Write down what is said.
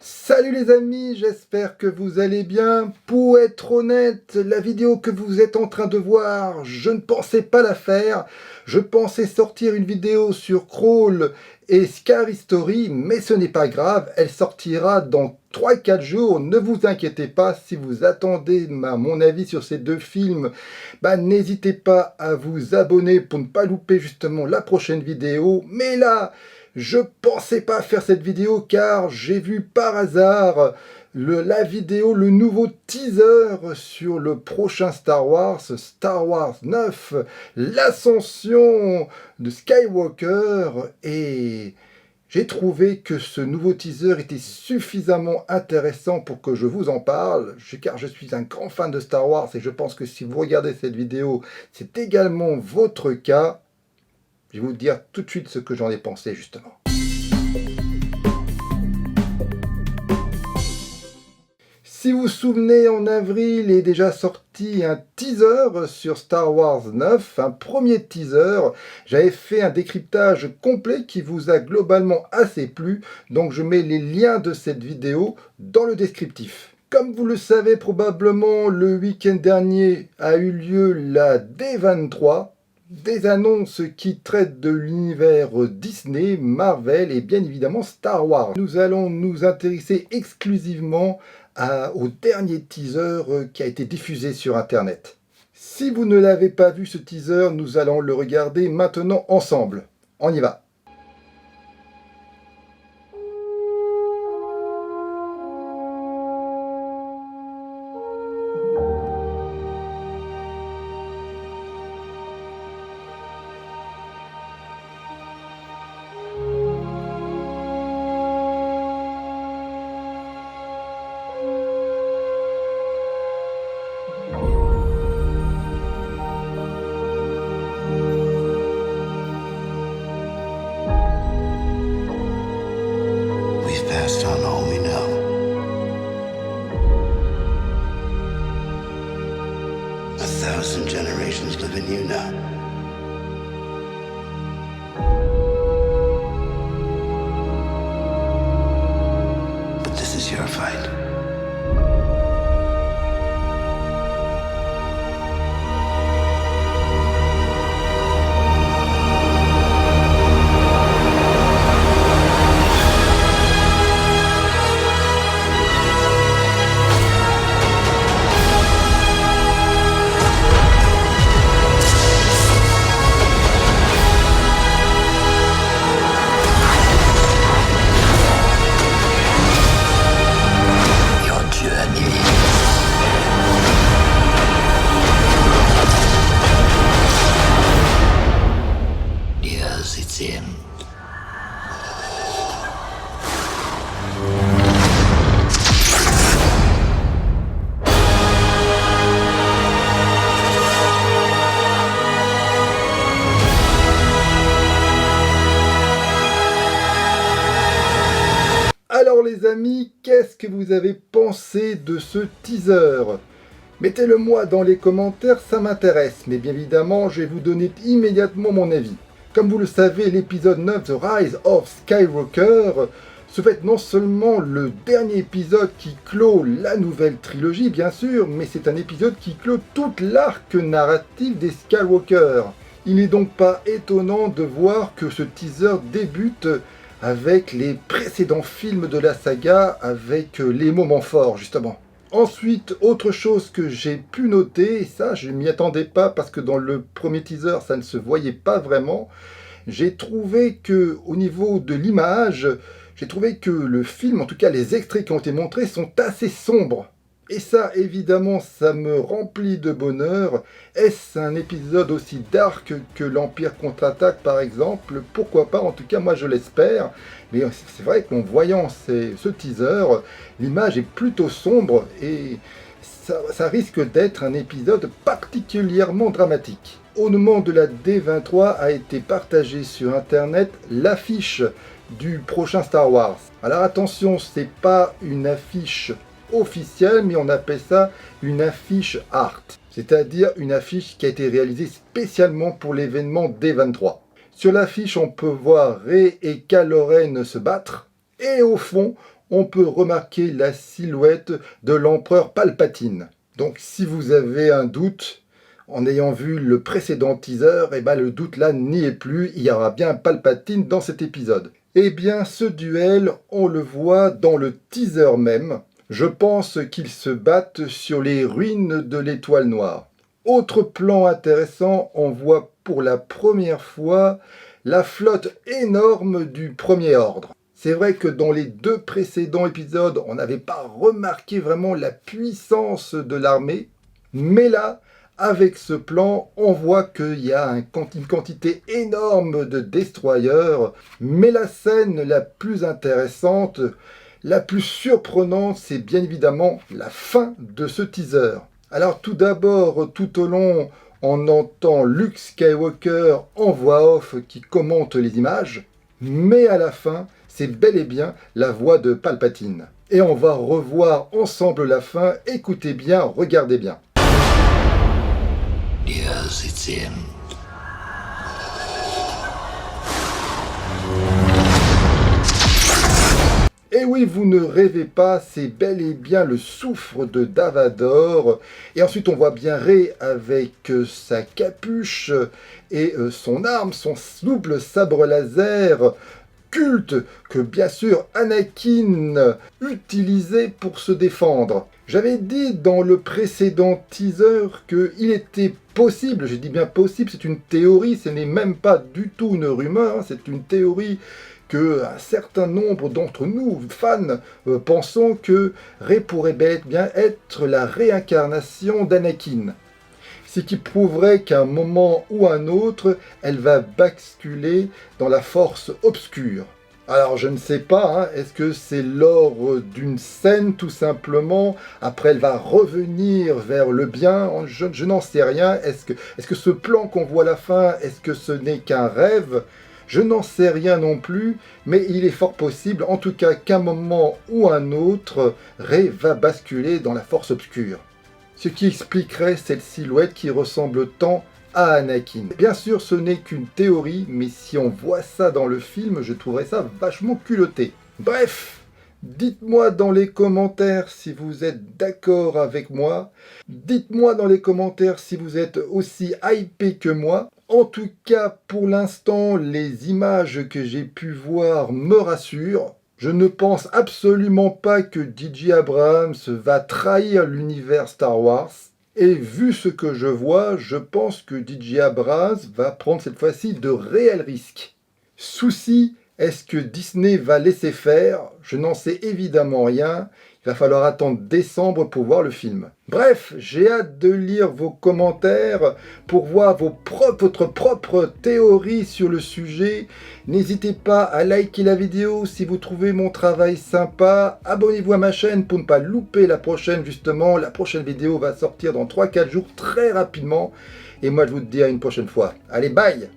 Salut les amis, j'espère que vous allez bien. Pour être honnête, la vidéo que vous êtes en train de voir, je ne pensais pas la faire. Je pensais sortir une vidéo sur Crawl et Scary Story, mais ce n'est pas grave, elle sortira dans 3-4 jours. Ne vous inquiétez pas, si vous attendez mon avis sur ces deux films, n'hésitez pas à vous abonner pour ne pas louper justement la prochaine vidéo. Mais là, je pensais pas faire cette vidéo car j'ai vu par hasard la vidéo, le nouveau teaser sur le prochain Star Wars 9, l'ascension de Skywalker, et j'ai trouvé que ce nouveau teaser était suffisamment intéressant pour que je vous en parle, car je suis un grand fan de Star Wars et je pense que si vous regardez cette vidéo, c'est également votre cas. Je vais vous dire tout de suite ce que j'en ai pensé justement. Si vous vous souvenez, en avril est déjà sorti un teaser sur Star Wars 9, un premier teaser. J'avais fait un décryptage complet qui vous a globalement assez plu, donc je mets les liens de cette vidéo dans le descriptif. Comme vous le savez probablement, le week-end dernier a eu lieu la D23, des annonces qui traitent de l'univers Disney, Marvel et bien évidemment Star Wars. Nous allons nous intéresser exclusivement au dernier teaser qui a été diffusé sur internet. Si vous ne l'avez pas vu ce teaser, nous allons le regarder maintenant ensemble. On y va. Passed on all we know. 1,000 generations live in you now. But this is your fight. Alors les amis, qu'est-ce que vous avez pensé de ce teaser? Mettez-le moi dans les commentaires, ça m'intéresse, mais bien évidemment, je vais vous donner immédiatement mon avis. Comme vous le savez, l'épisode 9, The Rise of Skywalker, se fait non seulement le dernier épisode qui clôt la nouvelle trilogie, bien sûr, mais c'est un épisode qui clôt toute l'arc narratif des Skywalker. Il n'est donc pas étonnant de voir que ce teaser débute avec les précédents films de la saga, avec les moments forts, justement. Ensuite, autre chose que j'ai pu noter, et ça je m'y attendais pas parce que dans le premier teaser ça ne se voyait pas vraiment, j'ai trouvé que au niveau de l'image, j'ai trouvé que le film, en tout cas les extraits qui ont été montrés, sont assez sombres. Et ça, évidemment, ça me remplit de bonheur. Est-ce un épisode aussi dark que l'Empire contre-attaque, par exemple? Pourquoi pas, en tout cas, moi je l'espère. Mais c'est vrai qu'en voyant ce teaser, l'image est plutôt sombre et ça risque d'être un épisode particulièrement dramatique. Au moment de la D23 a été partagée sur Internet l'affiche du prochain Star Wars. Alors attention, c'est pas une affiche officielle, mais on appelle ça une affiche art, c'est-à-dire une affiche qui a été réalisée spécialement pour l'événement D23. Sur l'affiche, on peut voir Rey et Kylo Ren se battre, et au fond, on peut remarquer la silhouette de l'empereur Palpatine. Donc si vous avez un doute, en ayant vu le précédent teaser, le doute là n'y est plus, il y aura bien Palpatine dans cet épisode. Eh bien ce duel, on le voit dans le teaser même. Je pense qu'ils se battent sur les ruines de l'étoile noire. Autre plan intéressant, on voit pour la première fois la flotte énorme du Premier Ordre. C'est vrai que dans les 2 précédents épisodes, on n'avait pas remarqué vraiment la puissance de l'armée, mais là, avec ce plan, on voit qu'il y a une quantité énorme de destroyers, mais la scène la plus intéressante, la plus surprenante, c'est bien évidemment la fin de ce teaser. Alors tout d'abord, tout au long, on entend Luke Skywalker en voix off qui commente les images, mais à la fin, c'est bel et bien la voix de Palpatine. Et on va revoir ensemble la fin, écoutez bien, regardez bien. Yes, it's him. Et oui, vous ne rêvez pas, c'est bel et bien le souffle de Davador. Et ensuite, on voit bien Rey avec sa capuche et son arme, son double sabre laser culte que bien sûr Anakin utilisait pour se défendre. J'avais dit dans le précédent teaser qu'il était possible, je dis bien possible, c'est une théorie, ce n'est même pas du tout une rumeur, c'est une théorie qu'un certain nombre d'entre nous, fans, pensons que Rey pourrait bel et bien être la réincarnation d'Anakin. Ce qui prouverait qu'à un moment ou un autre, elle va basculer dans la force obscure. Alors je ne sais pas, est-ce que c'est lors d'une scène tout simplement, après elle va revenir vers le bien, je n'en sais rien, est-ce que ce plan qu'on voit à la fin, est-ce que ce n'est qu'un rêve ? Je n'en sais rien non plus, mais il est fort possible, en tout cas qu'à un moment ou un autre, Rey va basculer dans la force obscure. Ce qui expliquerait cette silhouette qui ressemble tant à Anakin. Bien sûr, ce n'est qu'une théorie, mais si on voit ça dans le film, je trouverais ça vachement culotté. Bref, dites-moi dans les commentaires si vous êtes d'accord avec moi. Dites-moi dans les commentaires si vous êtes aussi hypé que moi. En tout cas, pour l'instant, les images que j'ai pu voir me rassurent. Je ne pense absolument pas que J.J. Abrams va trahir l'univers Star Wars. Et vu ce que je vois, je pense que J.J. Abrams va prendre cette fois-ci de réels risques. Souci, est-ce que Disney va laisser faire ? Je n'en sais évidemment rien. Il va falloir attendre décembre pour voir le film. Bref, j'ai hâte de lire vos commentaires pour voir votre propre théorie sur le sujet. N'hésitez pas à liker la vidéo si vous trouvez mon travail sympa. Abonnez-vous à ma chaîne pour ne pas louper la prochaine justement. La prochaine vidéo va sortir dans 3-4 jours très rapidement. Et moi je vous dis à une prochaine fois. Allez, bye!